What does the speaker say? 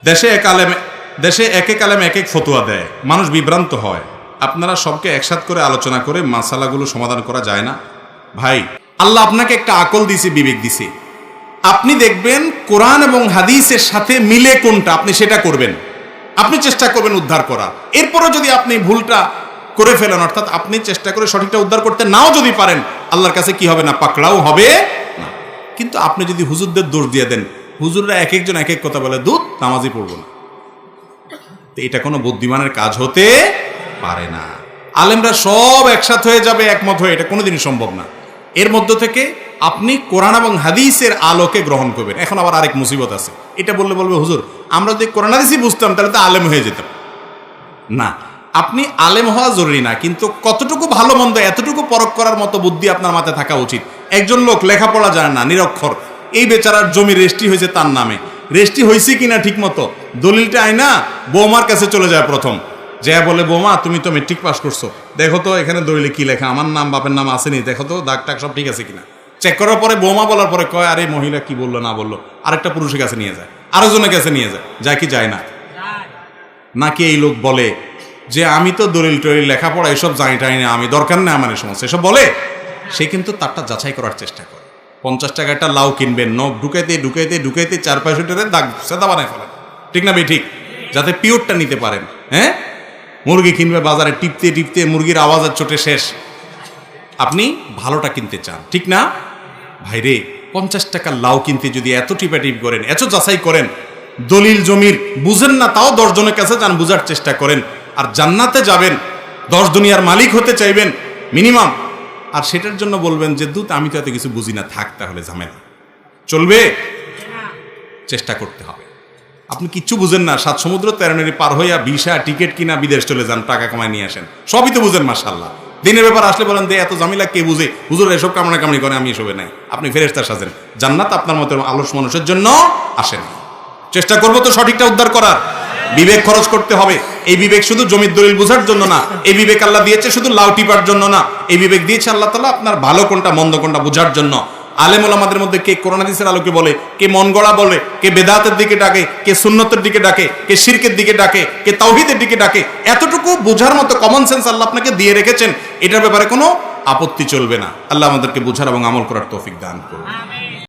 দেশে এক এক আলেম এক এক ফতোয়া দেয়, মানুষ বিভ্রান্ত হয়। আপনারা সবকে একসাথ করে আলোচনা করে মাসালাগুলো সমাধান করা যায় না? ভাই, আল্লাহ আপনাকে একটা আকল দিছে, বিবেক দিছে। আপনি দেখবেন কোরআন এবং হাদিসের সাথে মিলে কোনটা, আপনি সেটা করবেন। আপনি চেষ্টা করবেন উদ্ধার করা। এরপরও যদি আপনি ভুলটা করে ফেলেন, অর্থাৎ আপনি চেষ্টা করে সঠিকটা উদ্ধার করতে নাও যদি পারেন, আল্লাহর কাছে কি হবে না, পাকড়াও হবে না। কিন্তু আপনি যদি হুজুরদের দোষ দিয়ে দেন, হুজুররা এক একজন এক এক কথা বলে, দুধ নামাজই পড়বো না, তো এটা কোনো বুদ্ধিমানের কাজ হতে পারে না। আলেমরা সব একসাথে হয়ে যাবে, একমত হয়ে, এটা কোনোদিনই সম্ভব না। এর মধ্য থেকে আপনি কোরআন এবং হাদিসের আলোকে গ্রহণ করবেন। এখন আবার আরেক মুসিবত আছে, এটা বললে বলবে হুজুর আমরা যদি কোরআন হাদিসই বুঝতাম তাহলে তো আলেম হয়ে যেতাম। না, আপনি আলেম হওয়া জরুরি না, কিন্তু কতটুকু ভালো মন্দ এতটুকু পরখ করার মতো বুদ্ধি আপনার মাথায় থাকা উচিত। একজন লোক লেখাপড়া জানে না, নিরক্ষর, এই বেচারার জমি রেজিস্ট্রি হয়েছে তার নামে, রেজিস্ট্রি হয়েছে কিনা ঠিক মতো, দলিলটা আইনা বৌমার কাছে চলে যায় প্রথম, যে বলে বৌমা তুমি তো মেট্রিক পাস করছো, দেখো তো এখানে দলিলে কি লেখা, আমার নাম বাপের নাম আসেনি, দেখো তো দাগ টাগ সব ঠিক আছে কিনা। চেক করার পরে বৌমা বলার পরে কয়, আরে মহিলা কি বললো না বললো, আরেকটা পুরুষের কাছে নিয়ে যায়, আরেকজনের কাছে নিয়ে যায়, যায় কি যায় না? নাকি এই লোক বলে যে আমি তো দলিল টলিল লেখাপড়া এসব জানি টানি না, আমি দরকার নেই আমার এই সমস্যা, এসব বলে। সে কিন্তু তারটা যাচাই করার চেষ্টা করে। 50 টাকা একটা লাউ কিনবেন, নখ ঢুকাইতে ঢুকাইতে ঢুকাইতে 4-5 দাগ সেদা বানায় ফেলেন, ঠিক না ভাই? ঠিক, যাতে পিওরটা নিতে পারেন। হ্যাঁ, মুরগি কিনবে বাজারে, টিপতে টিপতে মুরগির আওয়াজের চোটে শেষ। আপনি ভালোটা কিনতে চান, ঠিক না ভাইরে? 50 টাকা লাউ কিনতে যদি এত টিপাটিপ করেন, এত যাচাই করেন, দলিল জমির বুঝেন না তাও 10 জনের কাছে যান, বুঝার চেষ্টা করেন, আর জান্নাতে যাবেন, 10 দুনিয়ার মালিক হতে চাইবেন মিনিমাম, আর সেটার জন্য বলবেন যে দূত আমি তো এত কিছু বুঝি না, থাক তাহলে ঝামেলা চলবে? চেষ্টা করতে হবে। আপনি কিচ্ছু বুঝেন না, 7 সমুদ্র 13 নদী পার হইয়া ভিসা টিকিট কিনা বিদেশ চলে যান, টাকা কামায় নিয়ে আসেন, সবই তো বুঝেন মাশাআল্লাহ। দিনের ব্যাপার আসলে বলেন দে এত জামিলা কে বুঝে, হুজুর এসব কামনা কামনি করে, আমি এসবে নাই। আপনি ফেরেশতা সাজেন, জান্নাত আপনার মতো আলস মানুষের জন্য আসেন। চেষ্টা করবো তো সঠিকটা উদ্ধার করার। বিবেক খরচ করতে হবে। এই বিবেক শুধু জমির দলিল বোঝার জন্য না, এই বিবেক আল্লাহ দিয়েছে শুধু লাউ টিপার জন্য না, এই বিবেক দিয়েছে আল্লাহ তাআলা আপনার ভালো কোনটা মন্দ কোনটা বোঝার জন্য। আলেম ওলামাদের মধ্যে কে কোরআন হাদিসের আলোকে বলে, কে মন গড়া বলে, কে বেদাতের দিকে ডাকে, কে সুন্নতের দিকে ডাকে, কে শিরকের দিকে ডাকে, কে তাওহীদের দিকে ডাকে, এতটুকু বোঝার মতো কমন সেন্স আল্লাহ আপনাকে দিয়ে রেখেছেন। এটার ব্যাপারে কোনো আপত্তি চলবে না। আল্লাহ আমাদেরকে বোঝার এবং আমল করার তৌফিক দান করুন।